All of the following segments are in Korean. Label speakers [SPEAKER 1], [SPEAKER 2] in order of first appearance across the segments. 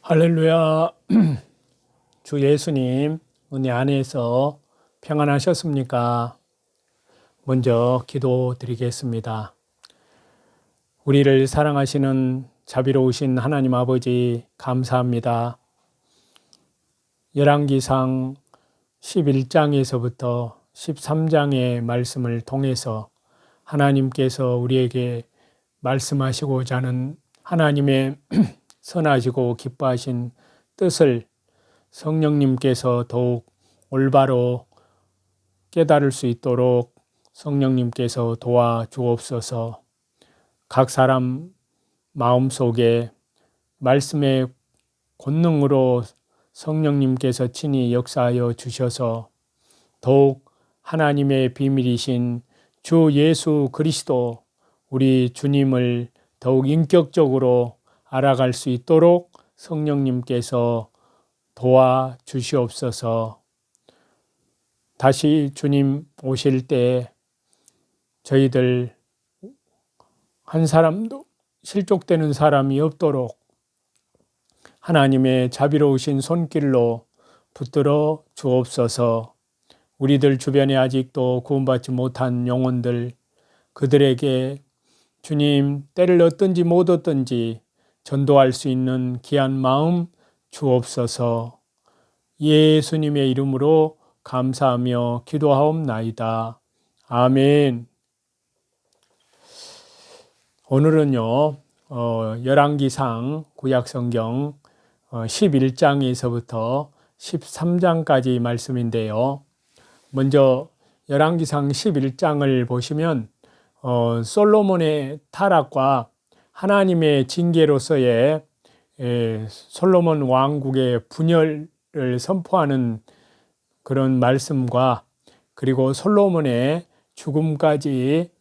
[SPEAKER 1] 할렐루야. 주 예수님 은혜 안에서 평안하셨습니까? 먼저 기도드리겠습니다. 우리를 사랑하시는 자비로우신 하나님 아버지 감사합니다. 열왕기상 11장에서부터 13장의 말씀을 통해서 하나님께서 우리에게 말씀하시고자 하는 하나님의 선하시고 기뻐하신 뜻을 성령님께서 더욱 올바로 깨달을 수 있도록 성령님께서 도와주옵소서. 각 사람 마음속에 말씀의 권능으로 성령님께서 친히 역사하여 주셔서 더욱 하나님의 비밀이신 주 예수 그리스도 우리 주님을 더욱 인격적으로 알아갈 수 있도록 성령님께서 도와주시옵소서. 다시 주님 오실 때 저희들 한 사람도 실족되는 사람이 없도록 하나님의 자비로우신 손길로 붙들어 주옵소서. 우리들 주변에 아직도 구원받지 못한 영혼들, 그들에게 주님 때를 얻든지 못 얻든지 전도할 수 있는 귀한 마음 주옵소서. 예수님의 이름으로 감사하며 기도하옵나이다. 아멘. 오늘은요, 열왕기상 구약성경 11장에서부터 13장까지 말씀인데요. 먼저 열왕기상 11장을 보시면 솔로몬의 타락과 하나님의 징계로서의 솔로몬 왕국의 분열을 선포하는 그런 말씀과 그리고 솔로몬의 죽음까지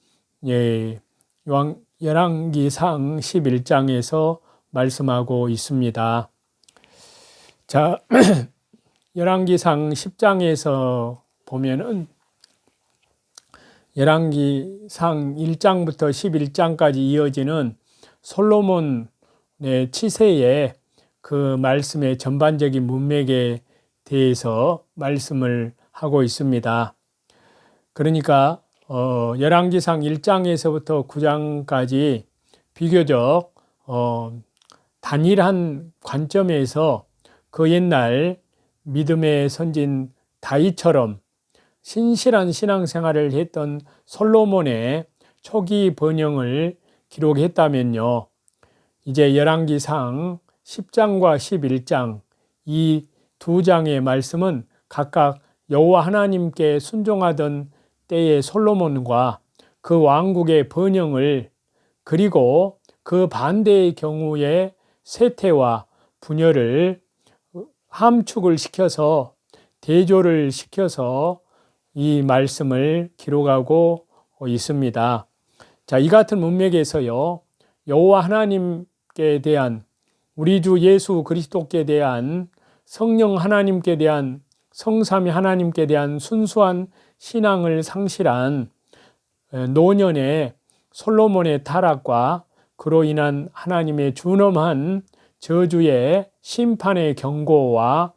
[SPEAKER 1] 열왕기상 11장에서 말씀하고 있습니다. 자, 열왕기상 10장에서 보면은 열왕기상 1장부터 11장까지 이어지는 솔로몬의 치세의 그 말씀의 전반적인 문맥에 대해서 말씀을 하고 있습니다. 그러니까 열왕기상 1장에서부터 9장까지 비교적 단일한 관점에서 그 옛날 믿음의 선진 다윗처럼 신실한 신앙생활을 했던 솔로몬의 초기 번영을 기록했다면요, 이제 열왕기상 10장과 11장 이 두 장의 말씀은 각각 여호와 하나님께 순종하던 때의 솔로몬과 그 왕국의 번영을, 그리고 그 반대의 경우의 쇠퇴와 분열을 함축을 시켜서 대조를 시켜서 이 말씀을 기록하고 있습니다. 자, 이 같은 문맥에서요, 여호와 하나님께 대한, 우리 주 예수 그리스도께 대한, 성령 하나님께 대한, 성삼위 하나님께 대한 순수한 신앙을 상실한 노년의 솔로몬의 타락과 그로 인한 하나님의 준엄한 저주의 심판의 경고와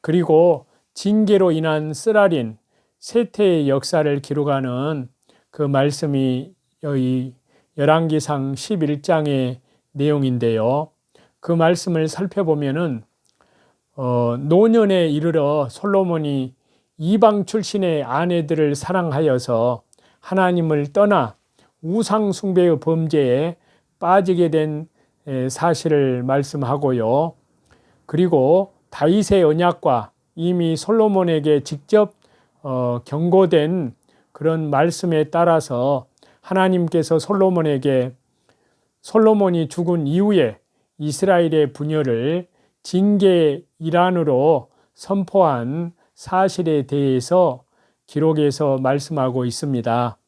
[SPEAKER 1] 그리고 징계로 인한 쓰라린 쇠퇴의 역사를 기록하는 그 말씀이 여기 열왕기상 11장의 내용인데요. 그 말씀을 살펴보면은 노년에 이르러 솔로몬이 이방 출신의 아내들을 사랑하여서 하나님을 떠나 우상 숭배의 범죄에 빠지게 된 사실을 말씀하고요. 그리고 다윗의 언약과 이미 솔로몬에게 직접 경고된 그런 말씀에 따라서 하나님께서 솔로몬이 죽은 이후에 이스라엘의 분열을 징계의 일환으로 선포한 사실에 대해서 기록해서 말씀하고 있습니다.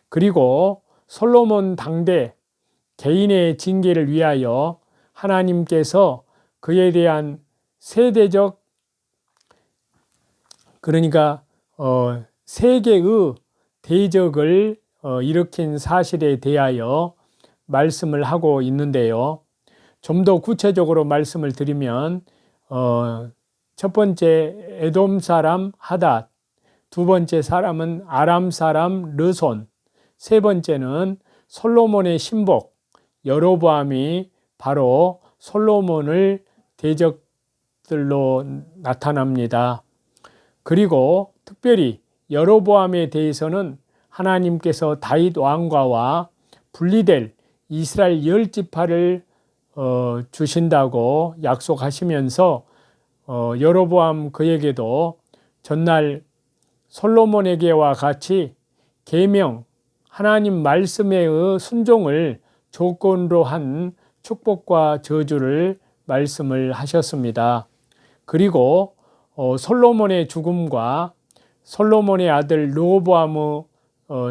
[SPEAKER 1] 그리고 솔로몬 당대 개인의 징계를 위하여 하나님께서 그에 대한 세대적, 그러니까 세계의 대적을 일으킨 사실에 대하여 말씀을 하고 있는데요. 좀 더 구체적으로 말씀을 드리면 첫 번째 에돔 사람 하닷, 두 번째 사람은 아람 사람 르손, 세 번째는 솔로몬의 신복 여로보암이 바로 솔로몬을 대적들로 나타납니다. 그리고 특별히 여로보암에 대해서는 하나님께서 다윗 왕과와 분리될 이스라엘 10지파를 주신다고 약속하시면서 여로보암 그에게도 전날 솔로몬에게와 같이 계명 하나님 말씀의 순종을 조건으로 한 축복과 저주를 말씀을 하셨습니다. 그리고 솔로몬의 죽음과 솔로몬의 아들 르호보암의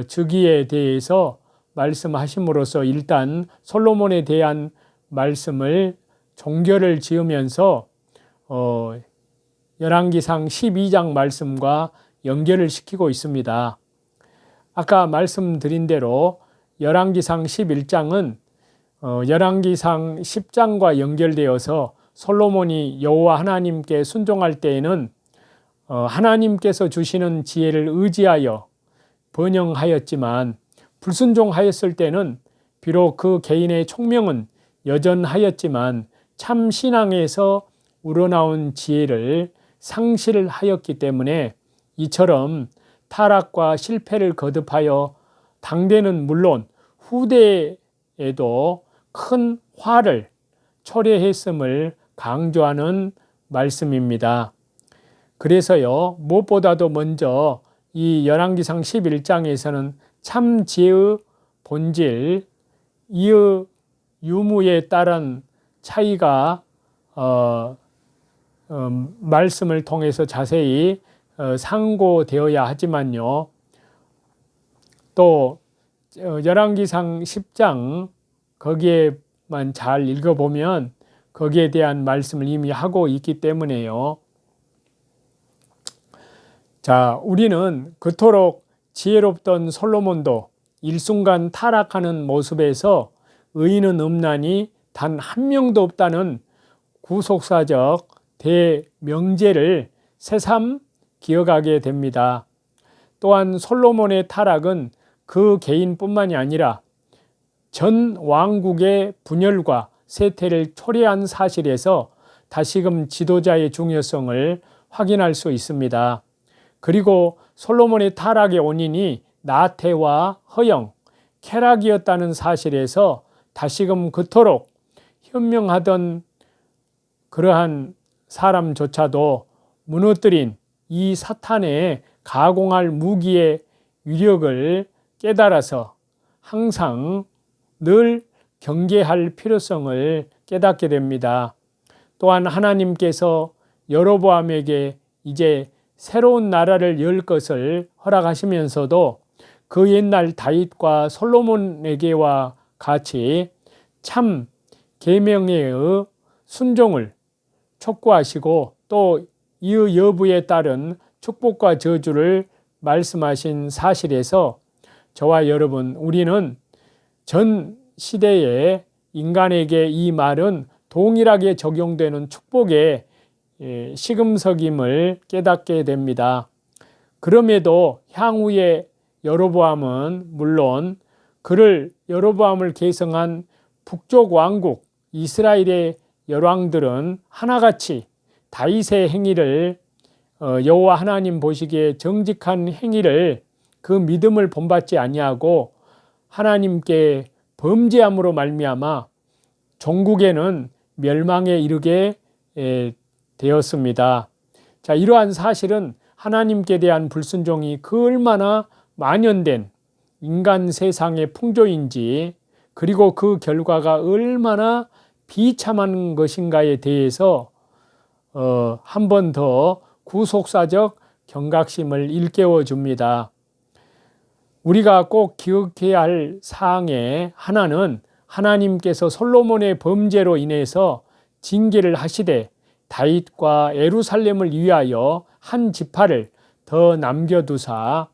[SPEAKER 1] 즉위에 대해서 말씀하심으로써 일단 솔로몬에 대한 말씀을 종결을 지으면서 열왕기상 12장 말씀과 연결을 시키고 있습니다. 아까 말씀드린 대로 열왕기상 11장은 열왕기상 10장과 연결되어서 솔로몬이 여호와 하나님께 순종할 때에는 하나님께서 주시는 지혜를 의지하여 번영하였지만 불순종하였을 때는 비록 그 개인의 총명은 여전하였지만 참 신앙에서 우러나온 지혜를 상실하였기 때문에 이처럼 타락과 실패를 거듭하여 당대는 물론 후대에도 큰 화를 초래했음을 강조하는 말씀입니다. 그래서요, 무엇보다도 먼저 이 열왕기상 11장에서는 참 지혜의 본질, 이의 유무에 따른 차이가 말씀을 통해서 자세히 상고되어야 하지만요. 또 열왕기상 10장 거기에만 잘 읽어보면 거기에 대한 말씀을 이미 하고 있기 때문에요. 자, 우리는 그토록 지혜롭던 솔로몬도 일순간 타락하는 모습에서 의인은 없나니 단 한 명도 없다는 구속사적 대명제를 새삼 기억하게 됩니다. 또한 솔로몬의 타락은 그 개인뿐만이 아니라 전 왕국의 분열과 쇠퇴를 초래한 사실에서 다시금 지도자의 중요성을 확인할 수 있습니다. 그리고 솔로몬의 타락의 원인이 나태와 허영, 쾌락이었다는 사실에서 다시금 그토록 현명하던 그러한 사람조차도 무너뜨린 이 사탄의 가공할 무기의 위력을 깨달아서 항상 늘 경계할 필요성을 깨닫게 됩니다. 또한 하나님께서 여로보암에게 이제 새로운 나라를 열 것을 허락하시면서도 그 옛날 다윗과 솔로몬에게와 같이 참 계명의 순종을 촉구하시고 또 이의 여부에 따른 축복과 저주를 말씀하신 사실에서 저와 여러분 우리는 전 시대의 인간에게 이 말은 동일하게 적용되는 축복의 시금석임을 깨닫게 됩니다. 그럼에도 향후에 여로보암은 물론 그를 여로보암을 계승한 북쪽 왕국 이스라엘의 열왕들은 하나같이 다윗의 행위를 여호와 하나님 보시기에 정직한 행위를 그 믿음을 본받지 아니하고 하나님께 범죄함으로 말미암아 종국에는 멸망에 이르게 되었습니다. 자, 이러한 사실은 하나님께 대한 불순종이 그 얼마나 만연된 인간 세상의 풍조인지 그리고 그 결과가 얼마나 비참한 것인가에 대해서 한 번 더 구속사적 경각심을 일깨워 줍니다. 우리가 꼭 기억해야 할 사항의 하나는 하나님께서 솔로몬의 범죄로 인해서 징계를 하시되 다윗과 예루살렘을 위하여 한 지파를 더 남겨두사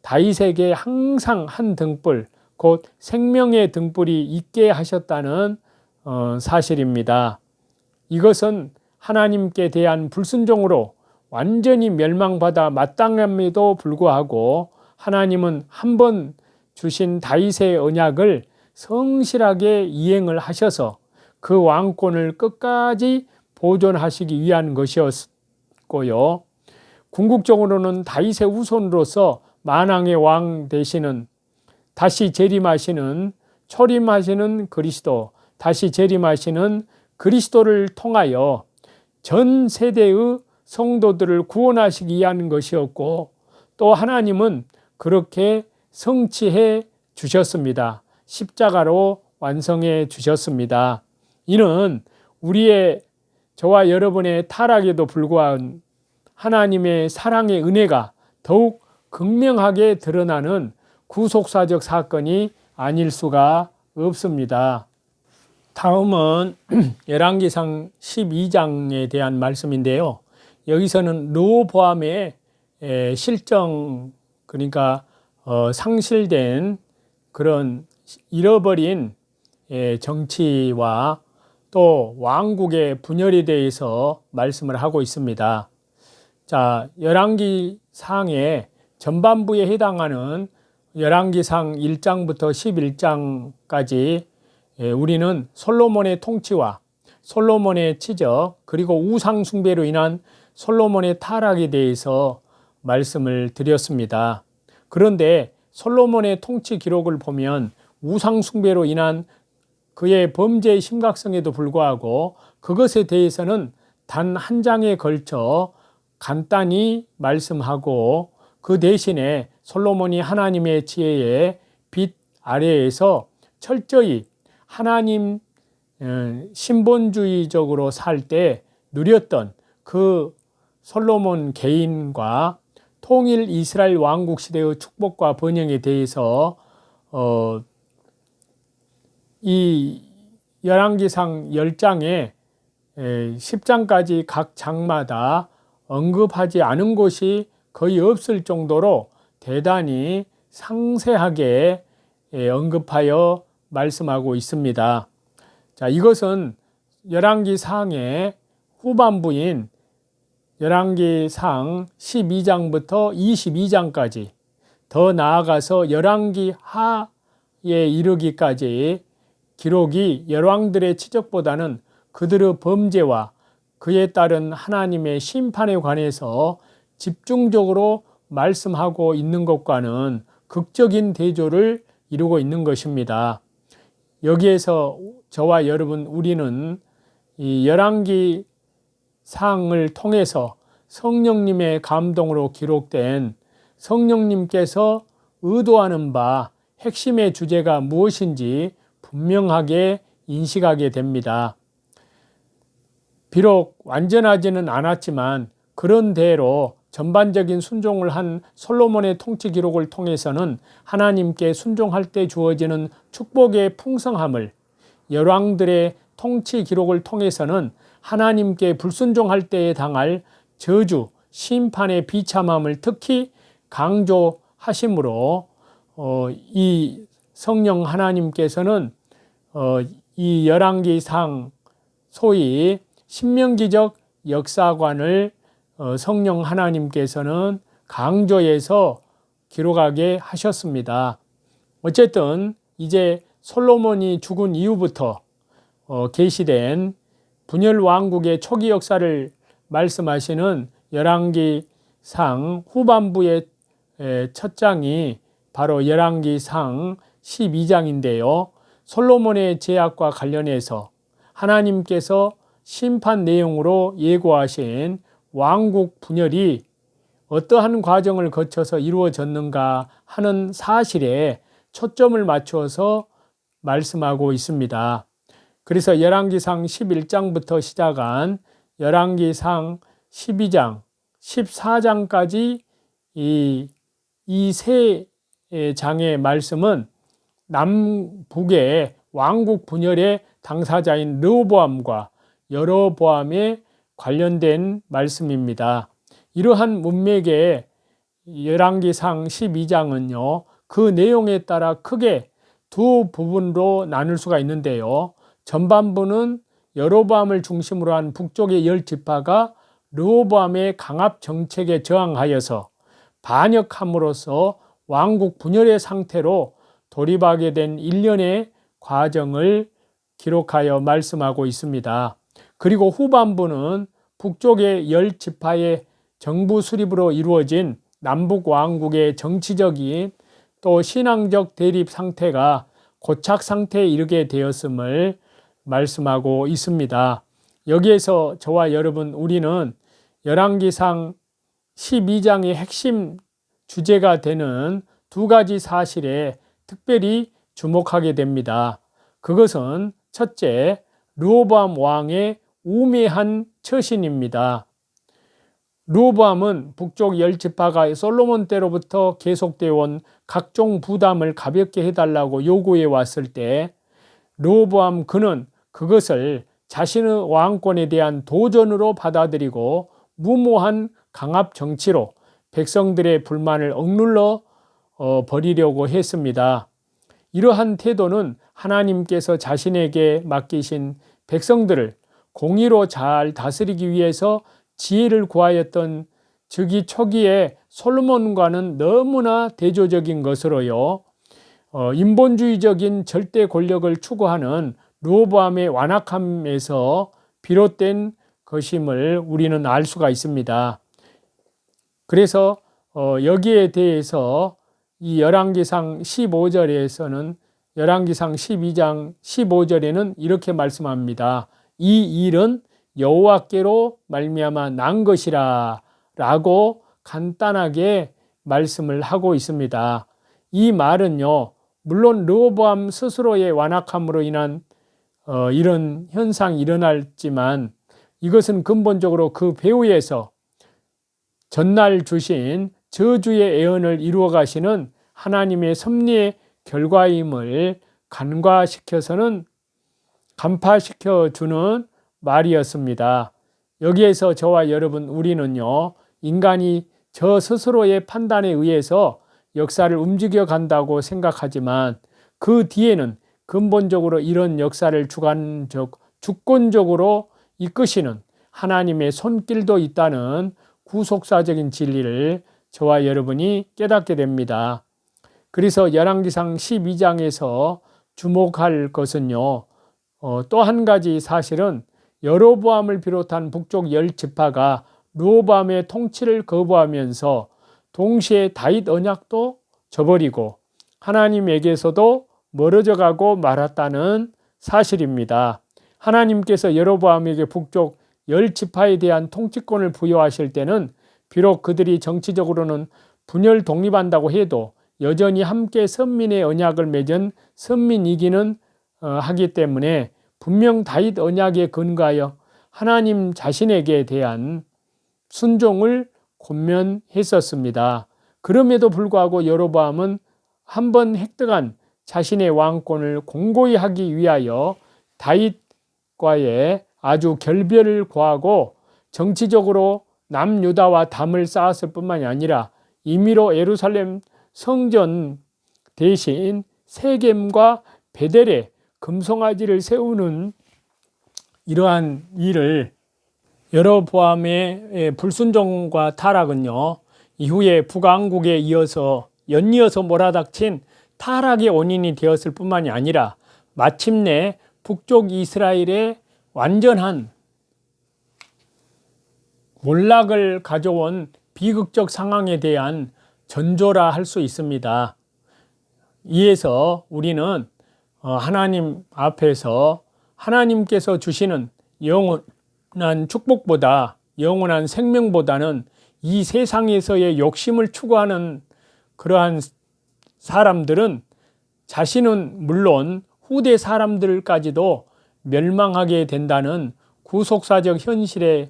[SPEAKER 1] 다윗에게 항상 한 등불 곧 생명의 등불이 있게 하셨다는 사실입니다. 이것은 하나님께 대한 불순종으로 완전히 멸망받아 마땅함에도 불구하고 하나님은 한 번 주신 다윗의 언약을 성실하게 이행을 하셔서 그 왕권을 끝까지 보존하시기 위한 것이었고요. 궁극적으로는 다윗의 후손으로서 만왕의 왕 되시는, 다시 재림하시는, 초림하시는 그리스도, 다시 재림하시는 그리스도를 통하여 전 세대의 성도들을 구원하시기 위한 것이었고, 또 하나님은 그렇게 성취해 주셨습니다. 십자가로 완성해 주셨습니다. 이는 우리의, 저와 여러분의 타락에도 불구한 하나님의 사랑의 은혜가 더욱 극명하게 드러나는 구속사적 사건이 아닐 수가 없습니다. 다음은 열왕기상 12장에 대한 말씀인데요. 여기서는 르호보암의 실정, 그러니까 상실된 그런 잃어버린 정치와 또 왕국의 분열에 대해서 말씀을 하고 있습니다. 자, 열왕기상의 전반부에 해당하는 열왕기상 1장부터 11장까지 우리는 솔로몬의 통치와 솔로몬의 치적, 그리고 우상 숭배로 인한 솔로몬의 타락에 대해서 말씀을 드렸습니다. 그런데 솔로몬의 통치 기록을 보면 우상 숭배로 인한 그의 범죄의 심각성에도 불구하고 그것에 대해서는 단 한 장에 걸쳐 간단히 말씀하고, 그 대신에 솔로몬이 하나님의 지혜의 빛 아래에서 철저히 하나님 신본주의적으로 살 때 누렸던 그 솔로몬 개인과 통일 이스라엘 왕국 시대의 축복과 번영에 대해서 이 열왕기상 10장에 10장까지 각 장마다 언급하지 않은 곳이 거의 없을 정도로 대단히 상세하게 언급하여 말씀하고 있습니다. 자, 이것은 열왕기상의 후반부인 열왕기상 12장부터 22장까지, 더 나아가서 열왕기 하에 이르기까지 기록이 열왕들의 치적보다는 그들의 범죄와 그에 따른 하나님의 심판에 관해서 집중적으로 말씀하고 있는 것과는 극적인 대조를 이루고 있는 것입니다. 여기에서 저와 여러분, 우리는 이 열왕기 상을 통해서 성령님의 감동으로 기록된 성령님께서 의도하는 바 핵심의 주제가 무엇인지 분명하게 인식하게 됩니다. 비록 완전하지는 않았지만 그런대로 전반적인 순종을 한 솔로몬의 통치 기록을 통해서는 하나님께 순종할 때 주어지는 축복의 풍성함을, 열왕들의 통치 기록을 통해서는 하나님께 불순종할 때에 당할 저주, 심판의 비참함을 특히 강조하심으로 이 성령 하나님께서는 이 열왕기상, 소위 신명기적 역사관을 성령 하나님께서는 강조해서 기록하게 하셨습니다. 어쨌든 이제 솔로몬이 죽은 이후부터 계시된 분열 왕국의 초기 역사를 말씀하시는 열왕기상 후반부의 첫 장이 바로 열왕기상 12장인데요. 솔로몬의 죄악과 관련해서 하나님께서 심판 내용으로 예고하신 왕국 분열이 어떠한 과정을 거쳐서 이루어졌는가 하는 사실에 초점을 맞추어서 말씀하고 있습니다. 그래서 열왕기상 11장부터 시작한 열왕기상 12장, 14장까지 이 세 장의 말씀은 남북의 왕국 분열의 당사자인 르호보암과 여로보암에 관련된 말씀입니다. 이러한 문맥의 열왕기상 12장은요, 그 내용에 따라 크게 두 부분으로 나눌 수가 있는데요. 전반부는 여로보암을 중심으로 한 북쪽의 10지파가 르호보암의 강압 정책에 저항하여서 반역함으로써 왕국 분열의 상태로 돌입하게 된 일련의 과정을 기록하여 말씀하고 있습니다. 그리고 후반부는 북쪽의 10지파의 정부 수립으로 이루어진 남북 왕국의 정치적인 또 신앙적 대립 상태가 고착 상태에 이르게 되었음을 말씀하고 있습니다. 여기에서 저와 여러분 우리는 열왕기상 12장의 핵심 주제가 되는 두 가지 사실에 특별히 주목하게 됩니다. 그것은 첫째, 르호보암 왕의 우매한 처신입니다. 르호보암은 북쪽 10지파가 솔로몬 때로부터 계속되어 온 각종 부담을 가볍게 해달라고 요구해 왔을 때 르호보암 그는 그것을 자신의 왕권에 대한 도전으로 받아들이고 무모한 강압 정치로 백성들의 불만을 억눌러 버리려고 했습니다. 이러한 태도는 하나님께서 자신에게 맡기신 백성들을 공의로 잘 다스리기 위해서 지혜를 구하였던 즉위 초기에 솔로몬과는 너무나 대조적인 것으로요. 인본주의적인 절대 권력을 추구하는 르호보암의 완악함에서 비롯된 것임을 우리는 알 수가 있습니다. 그래서 여기에 대해서 이 열왕기상 15절에서는 열왕기상 12장 15절에는 이렇게 말씀합니다. 이 일은 여호와께로 말미암아 난 것이라 라고 간단하게 말씀을 하고 있습니다. 이 말은요, 물론 르호보암 스스로의 완악함으로 인한 이런 현상이 일어났지만 이것은 근본적으로 그 배후에서 전날 주신 저주의 예언을 이루어 가시는 하나님의 섭리의 결과임을 간파시켜 주는 말이었습니다. 여기에서 저와 여러분 우리는요, 인간이 저 스스로의 판단에 의해서 역사를 움직여 간다고 생각하지만 그 뒤에는 근본적으로 이런 역사를 주권적으로 이끄시는 하나님의 손길도 있다는 구속사적인 진리를 저와 여러분이 깨닫게 됩니다. 그래서 열왕기상 12장에서 주목할 것은요, 또 한 가지 사실은 여로보암을 비롯한 북쪽 10지파가 르호보암의 통치를 거부하면서 동시에 다윗 언약도 저버리고 하나님에게서도 멀어져 가고 말았다는 사실입니다. 하나님께서 여로보암에게 북쪽 10지파에 대한 통치권을 부여하실 때는 비록 그들이 정치적으로는 분열 독립한다고 해도 여전히 함께 선민의 언약을 맺은 선민이기는 하기 때문에 분명 다윗 언약에 근거하여 하나님 자신에게 대한 순종을 권면했었습니다. 그럼에도 불구하고 여로보암은 한번 획득한 자신의 왕권을 공고히 하기 위하여 다윗과의 아주 결별을 구하고 정치적으로 남유다와 담을 쌓았을 뿐만이 아니라 임의로 예루살렘 성전 대신 세겜과 베델에 금송아지를 세우는 이러한 일을 여로보암의 불순종과 타락은요, 이후에 북왕국에 이어서 연이어서 몰아닥친 타락의 원인이 되었을 뿐만이 아니라 마침내 북쪽 이스라엘의 완전한 몰락을 가져온 비극적 상황에 대한 전조라 할 수 있습니다. 이에서 우리는 하나님 앞에서 하나님께서 주시는 영원한 축복보다, 영원한 생명보다는 이 세상에서의 욕심을 추구하는 그러한 사람들은 자신은 물론 후대 사람들까지도 멸망하게 된다는 구속사적 현실의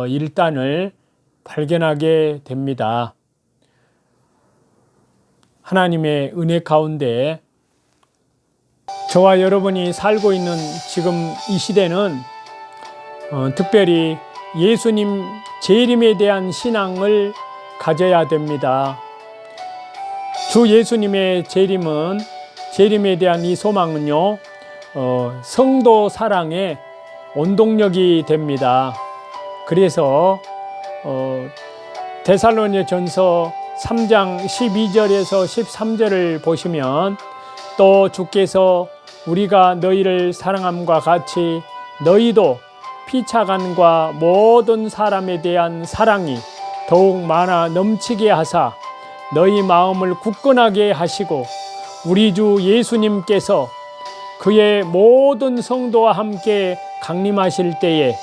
[SPEAKER 1] 일단을 발견하게 됩니다. 하나님의 은혜 가운데 저와 여러분이 살고 있는 지금 이 시대는 특별히 예수님 재림에 대한 신앙을 가져야 됩니다. 주 예수님의 재림에 대한 이 소망은요, 성도 사랑의 원동력이 됩니다. 그래서 데살로니가전서 3장 12절에서 13절을 보시면 또 주께서 우리가 너희를 사랑함과 같이 너희도 피차간과 모든 사람에 대한 사랑이 더욱 많아 넘치게 하사 너희 마음을 굳건하게 하시고 우리 주 예수님께서 그의 모든 성도와 함께 강림하실 때에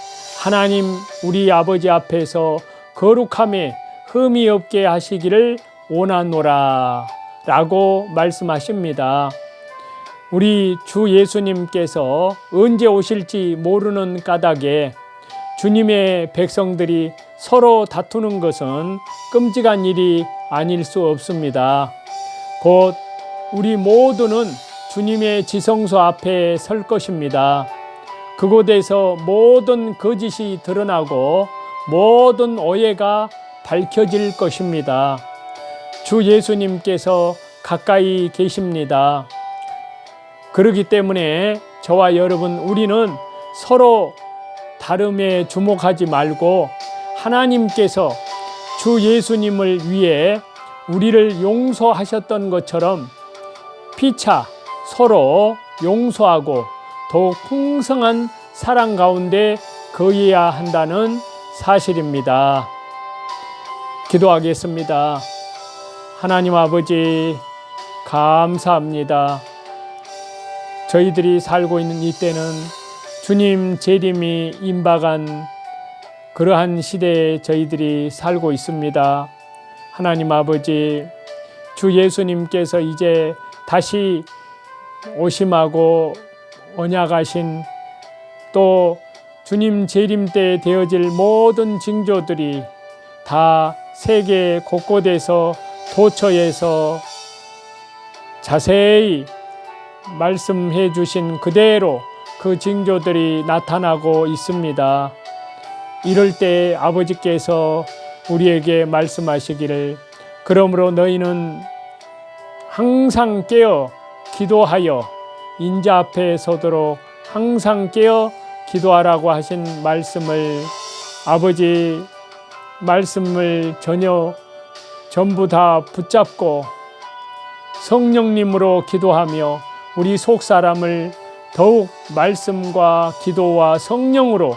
[SPEAKER 1] 하나님 우리 아버지 앞에서 거룩함에 흠이 없게 하시기를 원하노라 라고 말씀하십니다. 우리 주 예수님께서 언제 오실지 모르는 까닭에 주님의 백성들이 서로 다투는 것은 끔찍한 일이 아닐 수 없습니다. 곧 우리 모두는 주님의 지성소 앞에 설 것입니다. 그곳에서 모든 거짓이 드러나고 모든 오해가 밝혀질 것입니다. 주 예수님께서 가까이 계십니다. 그렇기 때문에 저와 여러분 우리는 서로 다름에 주목하지 말고 하나님께서 주 예수님을 위해 우리를 용서하셨던 것처럼 피차 서로 용서하고 더욱 풍성한 사랑 가운데 거해야 한다는 사실입니다. 기도하겠습니다. 하나님 아버지 감사합니다. 저희들이 살고 있는 이때는 주님 재림이 임박한 그러한 시대에 저희들이 살고 있습니다. 하나님 아버지, 주 예수님께서 이제 다시 오심하고 언약하신 또 주님 재림 때 되어질 모든 징조들이 다 세계 곳곳에서 도처에서 자세히 말씀해 주신 그대로 그 징조들이 나타나고 있습니다. 이럴 때 아버지께서 우리에게 말씀하시기를 그러므로 너희는 항상 깨어 기도하여 인자 앞에 서도록 항상 깨어 기도하라고 하신 말씀을 아버지 말씀을 전부 다 붙잡고 성령님으로 기도하며 우리 속 사람을 더욱 말씀과 기도와 성령으로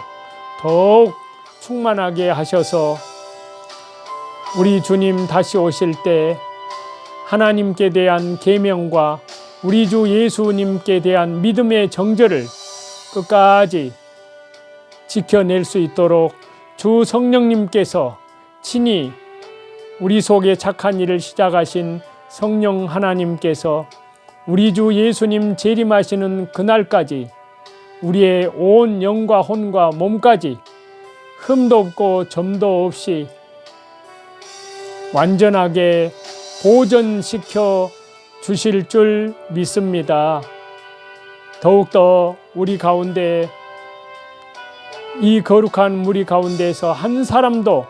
[SPEAKER 1] 더욱 충만하게 하셔서 우리 주님 다시 오실 때 하나님께 대한 계명과 우리 주 예수님께 대한 믿음의 정절을 끝까지 지켜낼 수 있도록 주 성령님께서 친히 우리 속에 착한 일을 시작하신 성령 하나님께서 우리 주 예수님 재림하시는 그날까지 우리의 온 영과 혼과 몸까지 흠도 없고 점도 없이 완전하게 보존시켜 주실 줄 믿습니다. 더욱더 우리 가운데 이 거룩한 무리 가운데서 한 사람도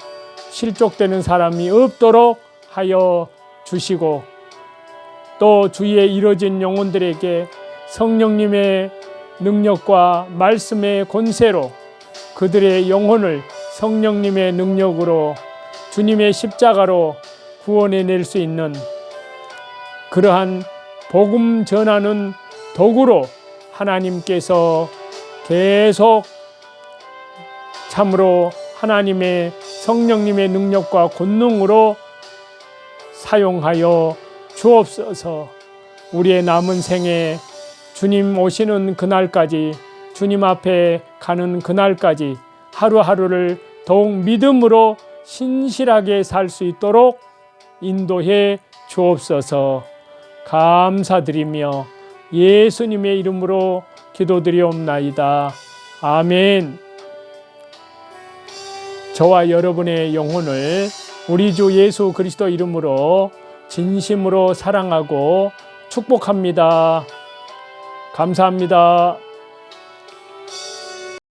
[SPEAKER 1] 실족되는 사람이 없도록 하여 주시고 또 주위에 이뤄진 영혼들에게 성령님의 능력과 말씀의 권세로 그들의 영혼을 성령님의 능력으로 주님의 십자가로 구원해낼 수 있는 그러한 복음 전하는 도구로 하나님께서 계속 참으로 하나님의 성령님의 능력과 권능으로 사용하여 주옵소서. 우리의 남은 생에 주님 오시는 그날까지 주님 앞에 가는 그날까지 하루하루를 더욱 믿음으로 신실하게 살 수 있도록 인도해 주옵소서. 감사드리며 예수님의 이름으로 기도드리옵나이다. 아멘. 저와 여러분의 영혼을 우리 주 예수 그리스도 이름으로 진심으로 사랑하고 축복합니다. 감사합니다.